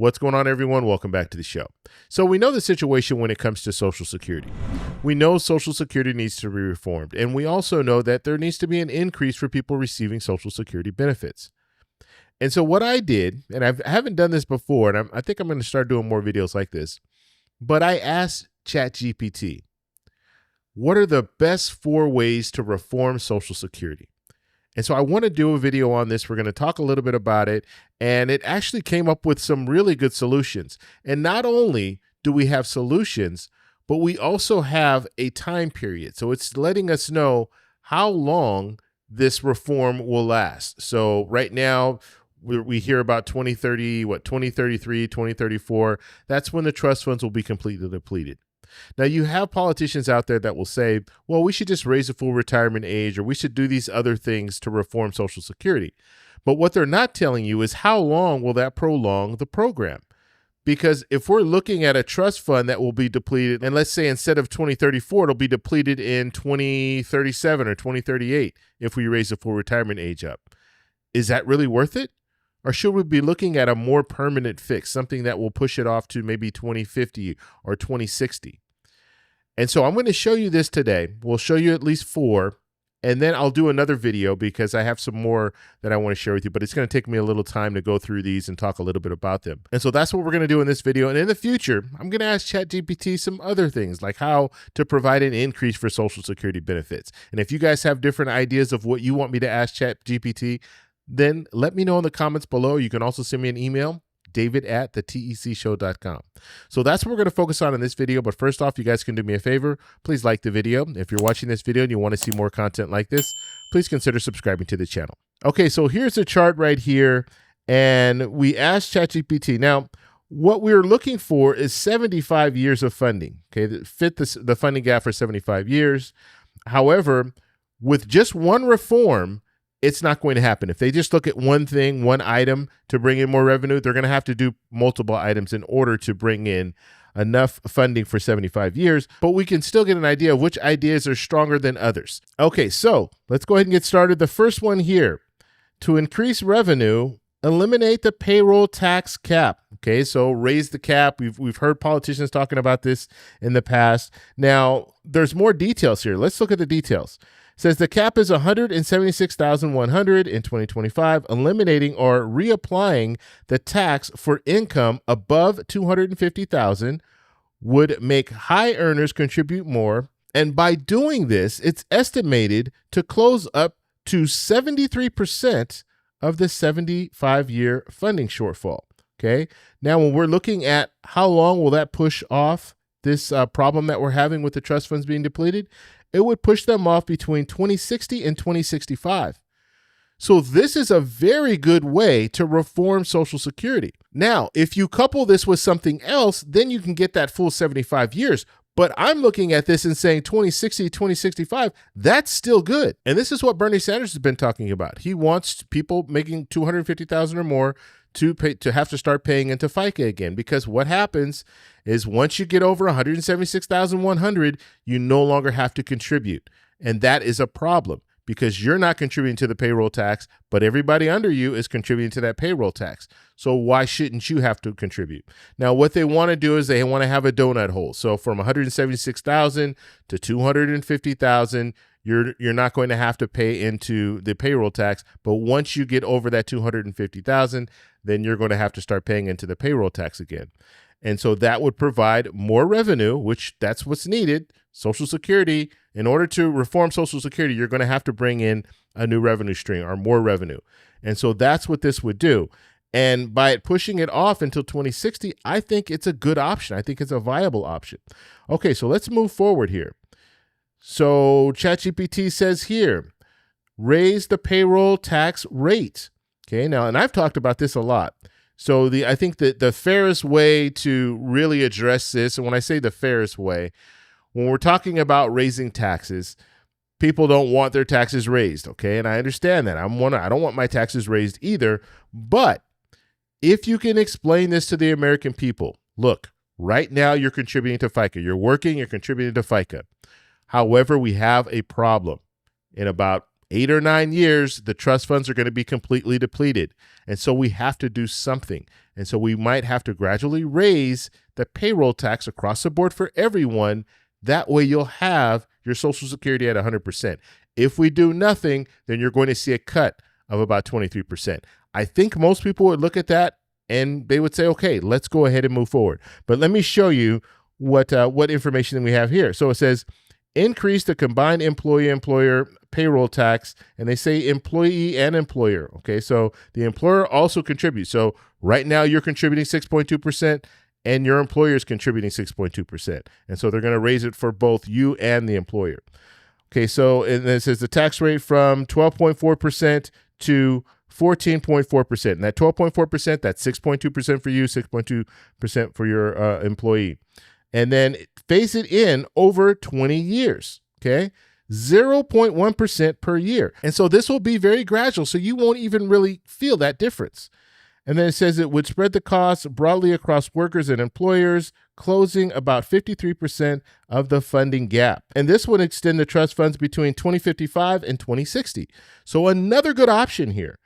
What's going on, everyone? Welcome back to the show. So we know the situation when it comes to Social Security. We know Social Security needs to be reformed, and we also know that there needs to be an increase for people receiving Social Security benefits. And so what I did, and I haven't done this before, and I think I'm going to start doing more videos like this, but I asked ChatGPT, what are the best 4 ways to reform Social Security? And so I want to do a video on this. We're going to talk a little bit about it. And it actually came up with some really good solutions. And not only do we have solutions, but we also have a time period. So it's letting us know how long this reform will last. So right now, we hear about 2030, 2033, 2034. That's when the trust funds will be completely depleted. Now, you have politicians out there that will say, well, we should just raise the full retirement age, or we should do these other things to reform Social Security. But what they're not telling you is how long will that prolong the program? Because if we're looking at a trust fund that will be depleted, and let's say instead of 2034, it'll be depleted in 2037 or 2038 if we raise the full retirement age up. Is that really worth it? Or should we be looking at a more permanent fix, something that will push it off to maybe 2050 or 2060? And so I'm going to show you this today. We'll show you at least 4, and then I'll do another video because I have some more that I want to share with you, but it's going to take me a little time to go through these and talk a little bit about them. And so that's what we're going to do in this video. And in the future, I'm going to ask ChatGPT some other things, like how to provide an increase for Social Security benefits. And if you guys have different ideas of what you want me to ask ChatGPT, then let me know in the comments below. You can also send me an email, david@thetecshow.com. So that's what we're going to focus on in this video. But first off, you guys can do me a favor. Please like the video. If you're watching this video and you want to see more content like this, please consider subscribing to the channel. Okay, so here's the chart right here. And we asked ChatGPT. Now, what we're looking for is 75 years of funding, okay, that fit the funding gap for 75 years. However, with just one reform, it's not going to happen. If they just look at one thing, one item to bring in more revenue, they're going to have to do multiple items in order to bring in enough funding for 75 years, but we can still get an idea of which ideas are stronger than others. Okay, so let's go ahead and get started. The first one here, to increase revenue, eliminate the payroll tax cap. Okay, so raise the cap. We've heard politicians talking about this in the past. Now, there's more details here. Let's look at the details. Says the cap is $176,100 in 2025, eliminating or reapplying the tax for income above $250,000 would make high earners contribute more. And by doing this, it's estimated to close up to 73% of the 75-year funding shortfall. Okay. Now, when we're looking at how long will that push off this problem that we're having with the trust funds being depleted, it would push them off between 2060 and 2065. So this is a very good way to reform Social Security. Now, if you couple this with something else, then you can get that full 75 years. But I'm looking at this and saying 2060, 2065, that's still good. And this is what Bernie Sanders has been talking about. He wants people making $250,000 or more to have to start paying into FICA again, because what happens is once you get over $176,100, you no longer have to contribute. And that is a problem because you're not contributing to the payroll tax, but everybody under you is contributing to that payroll tax. So why shouldn't you have to contribute? Now, what they want to do is they want to have a donut hole. So from $176,000 to $250,000, you're not going to have to pay into the payroll tax, but once you get over that $250,000, then you're going to have to start paying into the payroll tax again. And so that would provide more revenue, which that's what's needed. Social Security, in order to reform Social Security, you're going to have to bring in a new revenue stream or more revenue. And so that's what this would do. And by pushing it off until 2060, I think it's a good option. I think it's a viable option. Okay, so let's move forward here. So ChatGPT says here, raise the payroll tax rate. Okay, now, and I've talked about this a lot. So I think that the fairest way to really address this, and when I say the fairest way, when we're talking about raising taxes, people don't want their taxes raised, okay? And I understand that. I don't want my taxes raised either. But if you can explain this to the American people, look, right now you're contributing to FICA. You're working, you're contributing to FICA. However, we have a problem. In about 8 or 9 years, the trust funds are going to be completely depleted. And so we have to do something. And so we might have to gradually raise the payroll tax across the board for everyone. That way you'll have your Social Security at 100%. If we do nothing, then you're going to see a cut of about 23%. I think most people would look at that and they would say, okay, let's go ahead and move forward. But let me show you what information we have here. So it says, increase the combined employee-employer payroll tax, and they say employee and employer. Okay, so the employer also contributes. So right now you're contributing 6.2%, and your employer is contributing 6.2%. And so they're going to raise it for both you and the employer. Okay, so and then it says the tax rate from 12.4% to 14.4%. And that 12.4%, that's 6.2% for you, 6.2% for your employee. And then phase it in over 20 years, okay? 0.1% per year. And so this will be very gradual, so you won't even really feel that difference. And then it says it would spread the costs broadly across workers and employers, closing about 53% of the funding gap. And this would extend the trust funds between 2055 and 2060. So another good option here.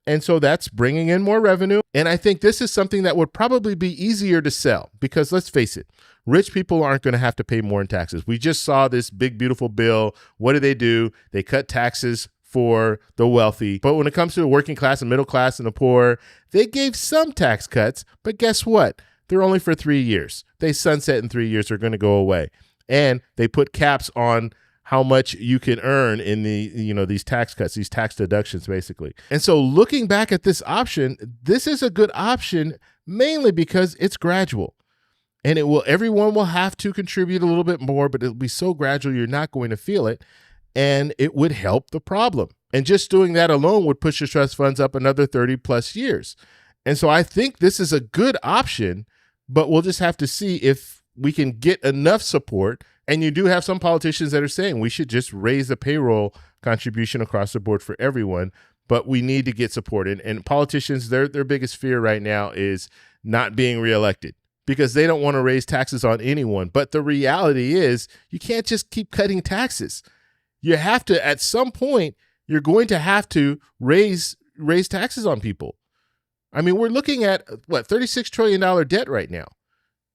And so that's bringing in more revenue. And I think this is something that would probably be easier to sell because let's face it, rich people aren't going to have to pay more in taxes. We just saw this big, beautiful bill. What do? They cut taxes for the wealthy. But when it comes to the working class and middle class and the poor, they gave some tax cuts. But guess what? They're only for 3 years. They sunset in 3 years. They're going to go away. And they put caps on how much you can earn in these tax cuts, these tax deductions, basically. And so looking back at this option, this is a good option mainly because it's gradual. And everyone will have to contribute a little bit more, but it'll be so gradual you're not going to feel it. And it would help the problem. And just doing that alone would push your trust funds up another 30 plus years. And so I think this is a good option, but we'll just have to see if we can get enough support. And you do have some politicians that are saying we should just raise the payroll contribution across the board for everyone, but we need to get support. And politicians, their biggest fear right now is not being reelected because they don't want to raise taxes on anyone. But the reality is you can't just keep cutting taxes. You have to, at some point, you're going to have to raise taxes on people. I mean, we're looking at, $36 trillion debt right now.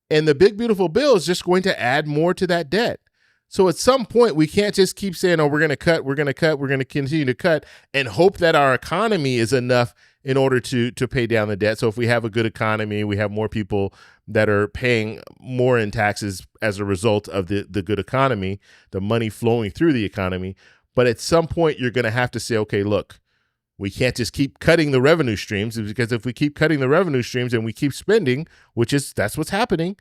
And the big, beautiful bill is just going to add more to that debt. So at some point, we can't just keep saying, oh, we're going to cut, we're going to cut, we're going to continue to cut and hope that our economy is enough in order to pay down the debt. So if we have a good economy, we have more people that are paying more in taxes as a result of the good economy, the money flowing through the economy. But at some point, you're going to have to say, okay, look, we can't just keep cutting the revenue streams because if we keep cutting the revenue streams and we keep spending, that's what's happening.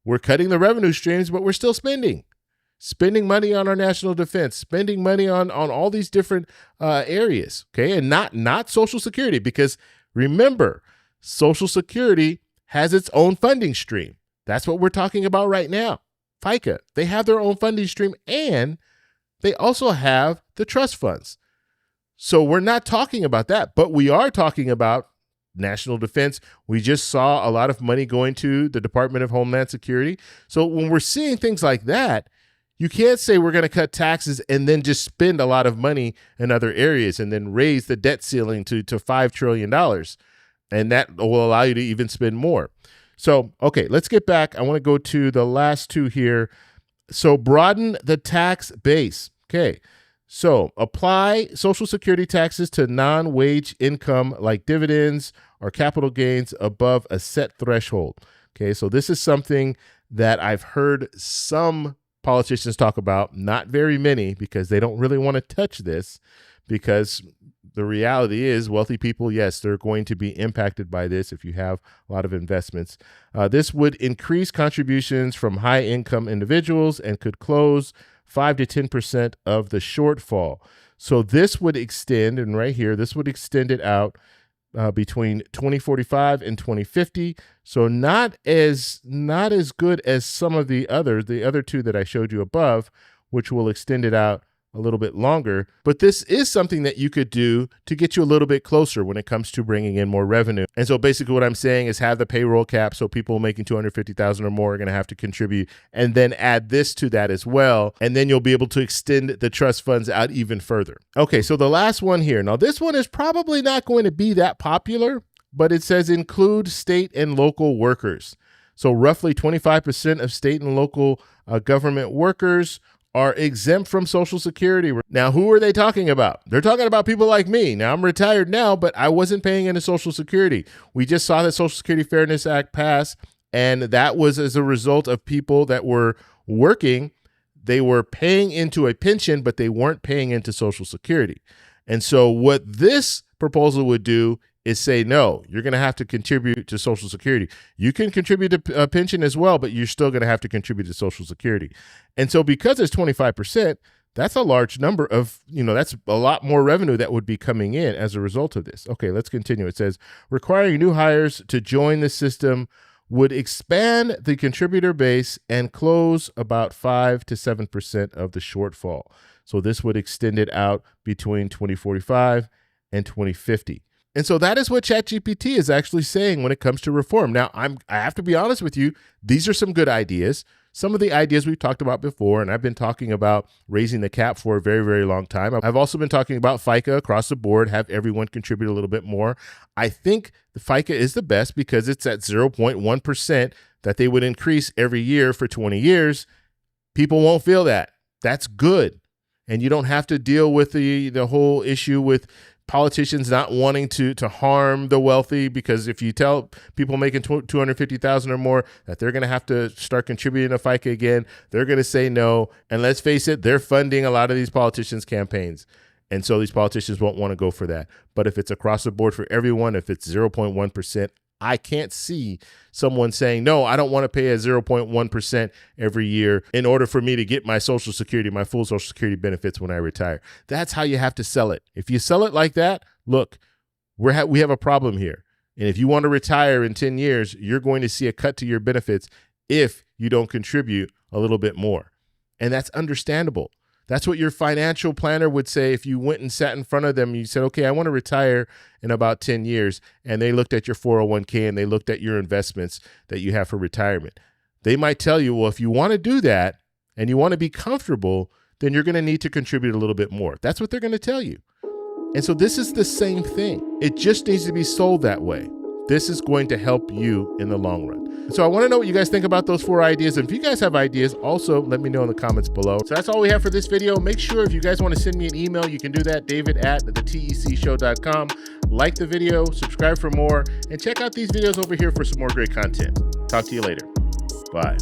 We're cutting the revenue streams, but we're still spending money on our national defense, spending money on all these different areas. Okay. And not Social Security, because remember, Social Security has its own funding stream. That's what we're talking about right now. FICA, they have their own funding stream and they also have the trust funds. So we're not talking about that, but we are talking about national defense. We just saw a lot of money going to the Department of Homeland Security. So when we're seeing things like that, you can't say we're going to cut taxes and then just spend a lot of money in other areas and then raise the debt ceiling to $5 trillion. And that will allow you to even spend more. So, okay, let's get back. I want to go to the last two here. So broaden the tax base. Okay. So apply Social Security taxes to non-wage income like dividends or capital gains above a set threshold. Okay, so this is something that I've heard some politicians talk about, not very many, because they don't really want to touch this, because the reality is wealthy people, yes, they're going to be impacted by this if you have a lot of investments. This would increase contributions from high-income individuals and could close 5 to 10% of the shortfall. So this would extend, and right here, this would extend it out between 2045 and 2050. So not as good as some of the other two that I showed you above, which will extend it out a little bit longer, but this is something that you could do to get you a little bit closer when it comes to bringing in more revenue. And so basically what I'm saying is have the payroll cap, so people making $250,000 or more are going to have to contribute, and then add this to that as well, and then you'll be able to extend the trust funds out even further. Okay, so the last one here. Now this one is probably not going to be that popular, but it says include state and local workers. So roughly 25% of state and local government workers are exempt from Social Security. Now, who are they talking about? They're talking about people like me. Now, I'm retired now, but I wasn't paying into Social Security. We just saw the Social Security Fairness Act pass, and that was as a result of people that were working. They were paying into a pension, but they weren't paying into Social Security. And so what this proposal would do is say, no, you're going to have to contribute to Social Security. You can contribute to a pension as well, but you're still going to have to contribute to Social Security. And so because it's 25%, that's a large number of, that's a lot more revenue that would be coming in as a result of this. Okay, let's continue. It says, requiring new hires to join the system would expand the contributor base and close about 5 to 7% of the shortfall. So this would extend it out between 2045 and 2050. And so that is what ChatGPT is actually saying when it comes to reform. Now, I have to be honest with you, these are some good ideas. Some of the ideas we've talked about before, and I've been talking about raising the cap for a very, very long time. I've also been talking about FICA across the board, have everyone contribute a little bit more. I think the FICA is the best because it's at 0.1% that they would increase every year for 20 years. People won't feel that. That's good. And you don't have to deal with the whole issue with politicians not wanting to harm the wealthy, because if you tell people making $250,000 or more that they're going to have to start contributing to FICA again, they're going to say no. And let's face it, they're funding a lot of these politicians' campaigns. And so these politicians won't want to go for that. But if it's across the board for everyone, if it's 0.1%, I can't see someone saying, no, I don't want to pay a 0.1% every year in order for me to get my Social Security, my full Social Security benefits when I retire. That's how you have to sell it. If you sell it like that, look, we have a problem here. And if you want to retire in 10 years, you're going to see a cut to your benefits if you don't contribute a little bit more. And that's understandable. That's what your financial planner would say if you went and sat in front of them and you said, okay, I want to retire in about 10 years. And they looked at your 401k and they looked at your investments that you have for retirement. They might tell you, well, if you want to do that and you want to be comfortable, then you're going to need to contribute a little bit more. That's what they're going to tell you. And so this is the same thing. It just needs to be sold that way. This is going to help you in the long run. So I want to know what you guys think about those 4 ideas. And if you guys have ideas, also let me know in the comments below. So that's all we have for this video. Make sure if you guys want to send me an email, you can do that, david@thetecshow.com. Like the video, subscribe for more, and check out these videos over here for some more great content. Talk to you later. Bye.